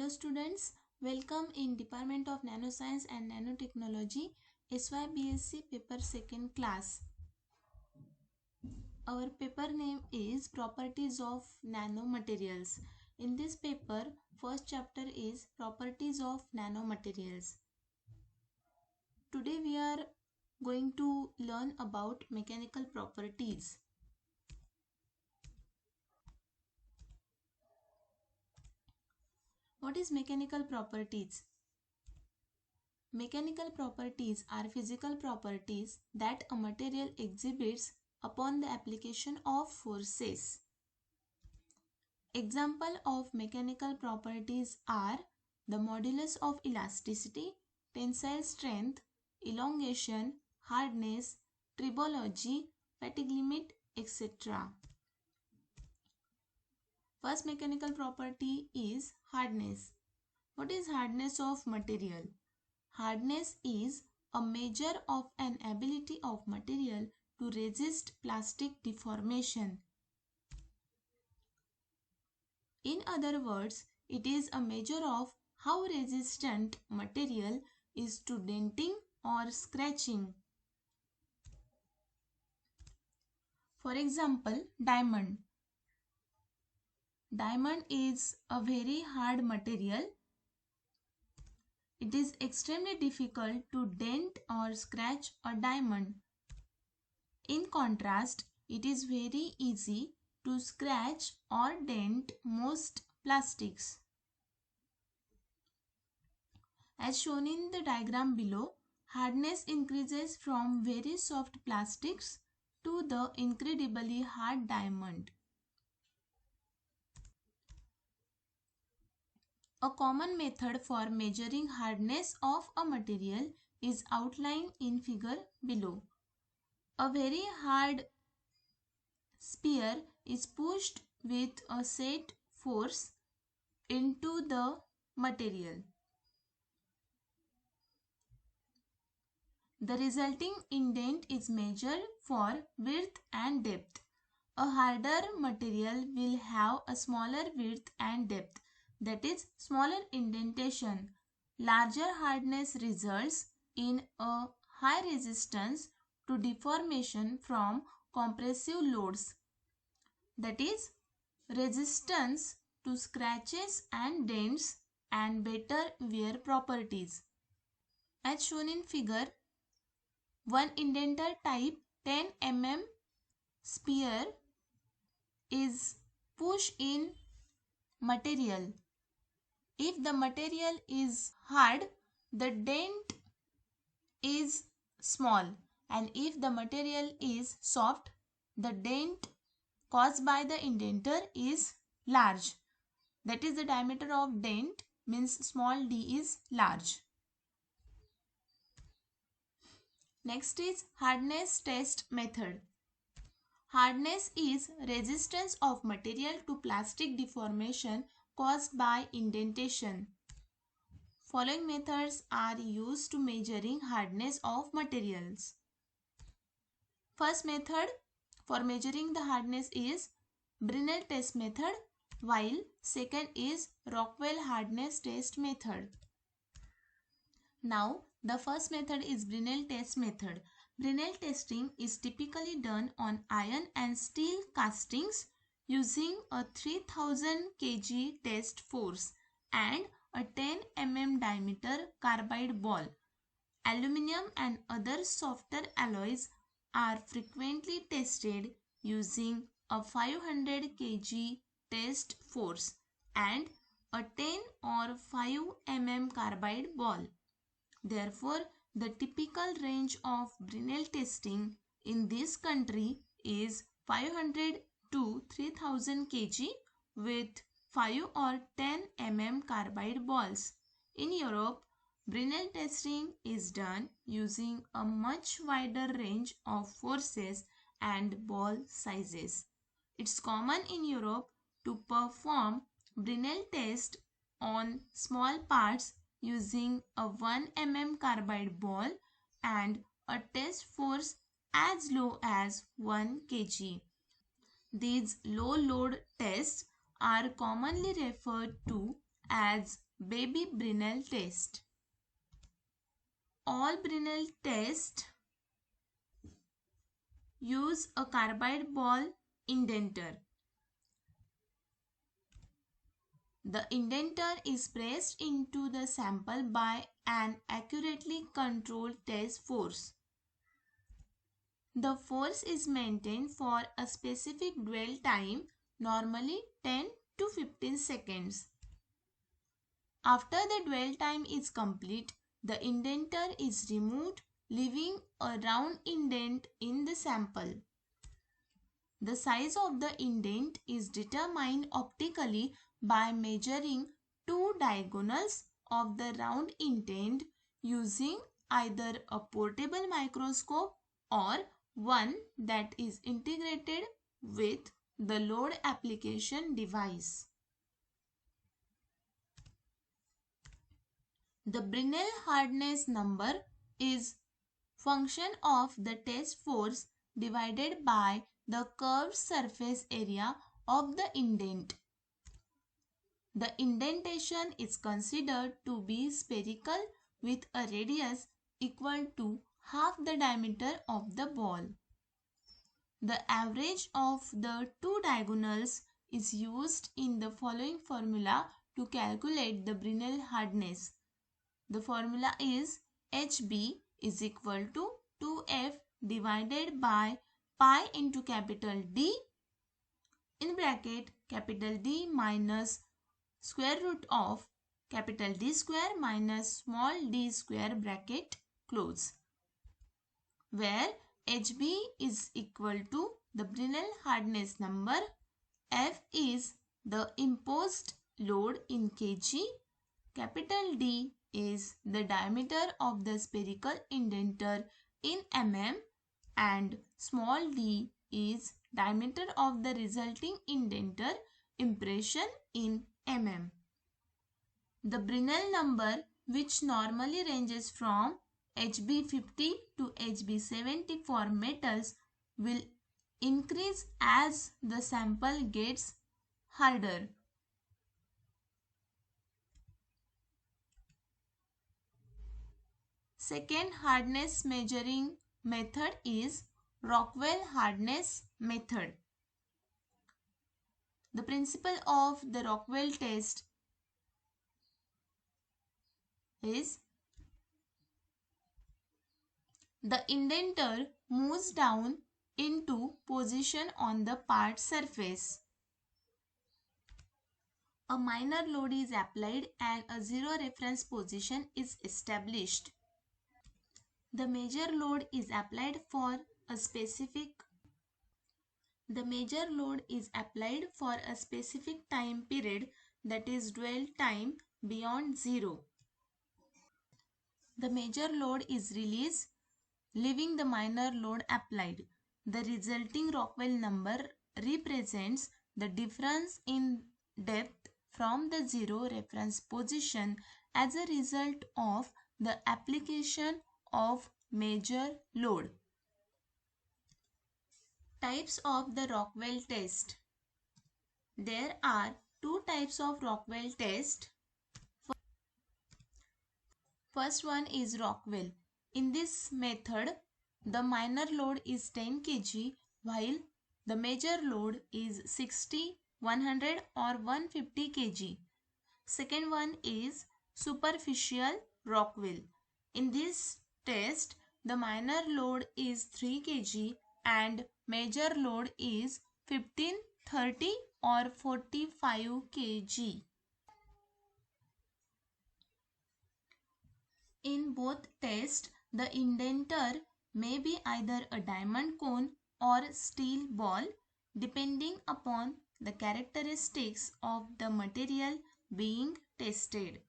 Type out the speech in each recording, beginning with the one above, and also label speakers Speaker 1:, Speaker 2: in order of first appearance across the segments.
Speaker 1: Hello students, welcome in Department of Nanoscience and Nanotechnology, SYBSc paper 2nd class. Our paper name is Properties of Nanomaterials. In this paper, first chapter is Properties of Nanomaterials. Today we are going to learn about mechanical properties. What is mechanical properties? Mechanical properties are physical properties that a material exhibits upon the application of forces. Example of mechanical properties are the modulus of elasticity, tensile strength, elongation, hardness, tribology, fatigue limit, etc. First mechanical property is hardness. What is hardness of material? Hardness is a measure of an ability of material to resist plastic deformation. In other words, it is a measure of how resistant material is to denting or scratching. For example, diamond. Diamond is a very hard material. It is extremely difficult to dent or scratch a diamond. In contrast, it is very easy to scratch or dent most plastics. As shown in the diagram below, hardness increases from very soft plastics to the incredibly hard diamond. A common method for measuring hardness of a material is outlined in figure below. A very hard sphere is pushed with a set force into the material. The resulting indent is measured for width and depth. A harder material will have a smaller width and depth, that is, smaller indentation. Larger hardness results in a high resistance to deformation from compressive loads, that is, resistance to scratches and dents, and better wear properties. As shown in figure, one indenter type 10 mm sphere is pushed in material. If the material is hard, the dent is small, and if the material is soft, the dent caused by the indenter is large. That is, the diameter of dent means small d is large. Next is hardness test method. Hardness is resistance of material to plastic deformation caused by indentation. Following methods are used to measuring hardness of materials. First method for measuring the hardness is Brinell test method, while second is Rockwell hardness test method. Now, the first method is Brinell test method. Brinell testing is typically done on iron and steel castings using a 3000 kg test force and a 10 mm diameter carbide ball. Aluminum and other softer alloys are frequently tested using a 500 kg test force and a 10 or 5 mm carbide ball. Therefore, the typical range of Brinell testing in this country is 500 to 3000 kg with 5 or 10 mm carbide balls. In Europe, Brinell testing is done using a much wider range of forces and ball sizes. It's common in Europe to perform Brinell test on small parts using a 1 mm carbide ball and a test force as low as 1 kg. These low load tests are commonly referred to as Baby Brinell test. All Brinell tests use a carbide ball indenter. The indenter is pressed into the sample by an accurately controlled test force. The force is maintained for a specific dwell time, normally 10 to 15 seconds. After the dwell time is complete, the indenter is removed, leaving a round indent in the sample. The size of the indent is determined optically by measuring two diagonals of the round indent using either a portable microscope or one that is integrated with the load application device. The Brinell hardness number is function of the test force divided by the curved surface area of the indent. The indentation is considered to be spherical with a radius equal to half the diameter of the ball. The average of the two diagonals is used in the following formula to calculate the Brinell hardness. The formula is HB is equal to 2F divided by pi into capital D in bracket capital D minus square root of capital D square minus small d square bracket close, where HB is equal to the Brinell hardness number, F is the imposed load in kg, capital D is the diameter of the spherical indenter in mm, and small d is diameter of the resulting indenter impression in mm. The Brinell number, which normally ranges from HB50 to HB70 for metals, will increase as the sample gets harder. Second hardness measuring method is Rockwell hardness method. The principle of the Rockwell test is the indenter moves down into position on the part surface. A minor load is applied and a zero reference position is established. The major load is applied for a specific time period, that is dwell time beyond zero. The major load is released, leaving the minor load applied. The resulting Rockwell number represents the difference in depth from the zero reference position as a result of the application of major load. Types of the Rockwell test. There are two types of Rockwell test. First one is Rockwell. In this method, the minor load is 10 kg while the major load is 60, 100 or 150 kg. Second one is superficial Rockwell. In this test, the minor load is 3 kg and major load is 15, 30 or 45 kg. In both tests, the indenter may be either a diamond cone or steel ball, depending upon the characteristics of the material being tested.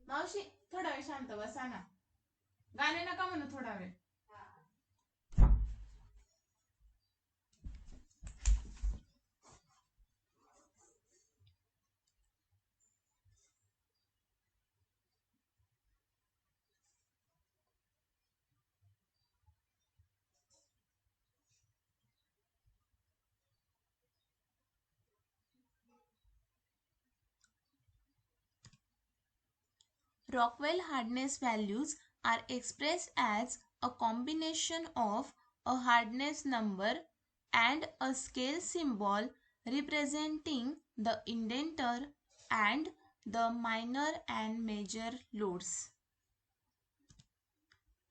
Speaker 1: मावशी थोडा वेळ शांत बसा ना, गाणे नका म्हणू थोडा वेळ. Rockwell hardness values are expressed as a combination of a hardness number and a scale symbol representing the indenter and the minor and major loads.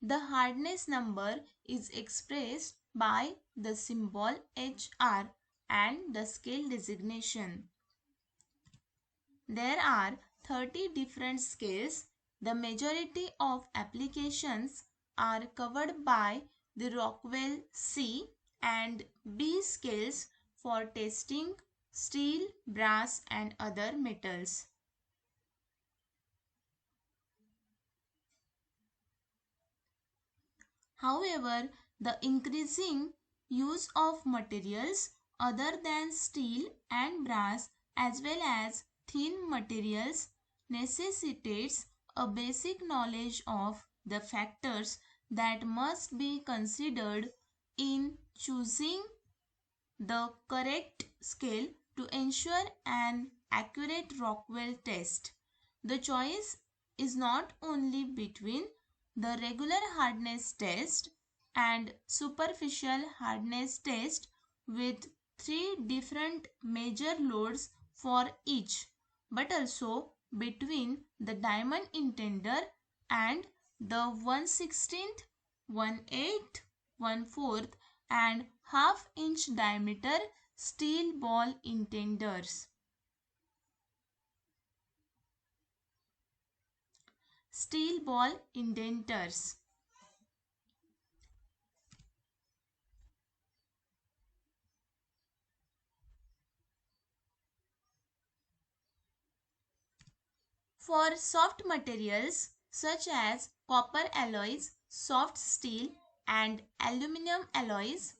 Speaker 1: The hardness number is expressed by the symbol HR and the scale designation. There are 30 different scales. The majority of applications are covered by the Rockwell C and B scales for testing steel, brass and other metals. However, the increasing use of materials other than steel and brass as well as thin materials necessitates a basic knowledge of the factors that must be considered in choosing the correct scale to ensure an accurate Rockwell test. The choice is not only between the regular hardness test and superficial hardness test with three different major loads for each, but also between the diamond intender and the 1/16th, 1/8th, 1/4th and half-inch diameter steel ball intenders. Steel ball indenters. For soft materials such as copper alloys, soft steel and aluminum alloys,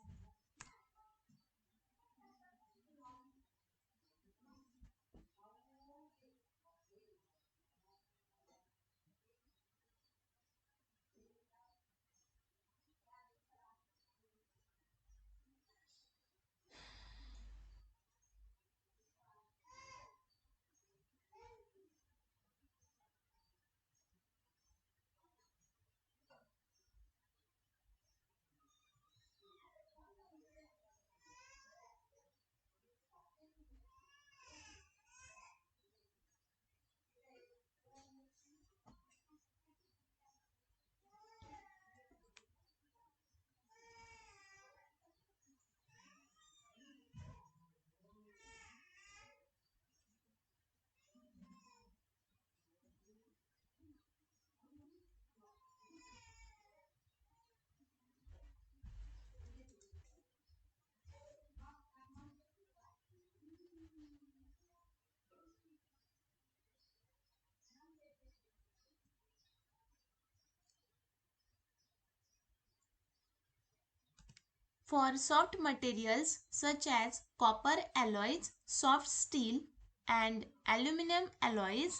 Speaker 1: for soft materials such as copper alloys, soft steel and aluminum alloys,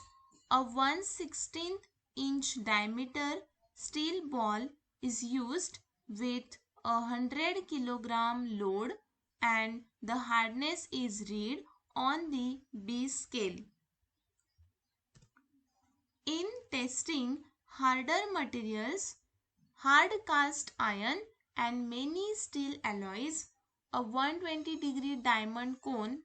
Speaker 1: a 1/16th inch diameter steel ball is used with a 100 kg load and the hardness is read on the B scale. In testing harder materials, hard cast iron and many steel alloys, a 120-degree diamond cone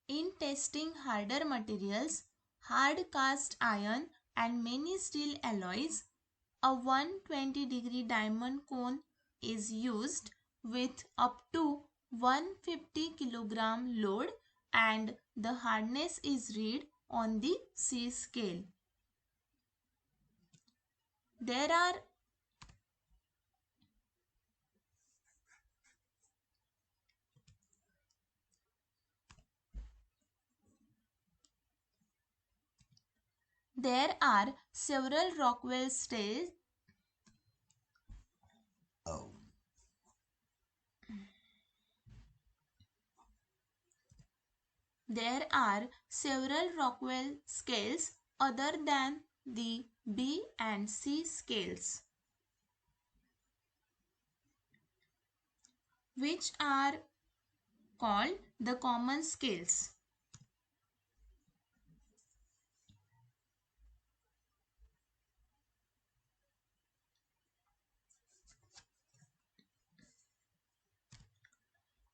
Speaker 1: In testing harder materials, hard cast iron and many steel alloys, a 120-degree diamond cone is used with up to 150 kilogram load and the hardness is read on the C scale. There are several Rockwell scales. There are several Rockwell scales other than the B and C scales, which are called the common scales.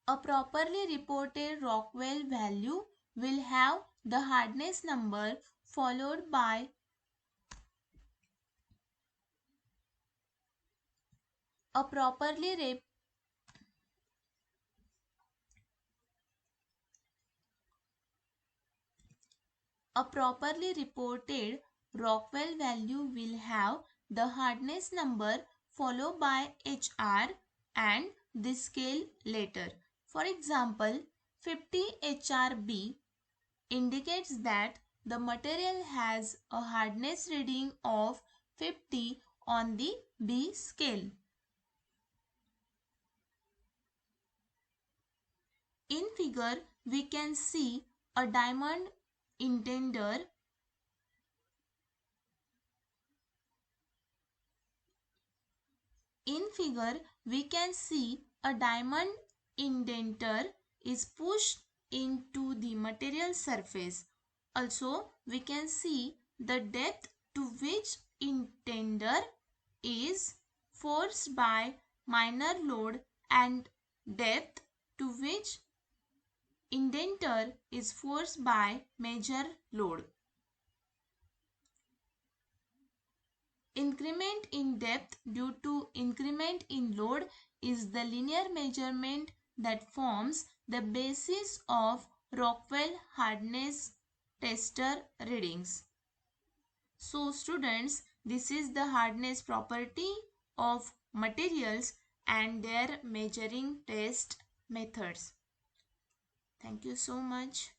Speaker 1: A properly reported Rockwell value will have the hardness number followed by a properly reported Rockwell value will have the hardness number followed by HR and the scale later. For example, 50 HRB indicates that the material has a hardness reading of 50 on the B scale. In figure, we can see a diamond indenter. In figure, we can see a diamond indenter is pushed into the material surface. Also, we can see the depth to which indenter is forced by minor load and depth to which indenter is forced by major load. Increment in depth due to increment in load is the linear measurement that forms the basis of Rockwell hardness tester readings. So students, this is the hardness property of materials and their measuring test methods. Thank you so much.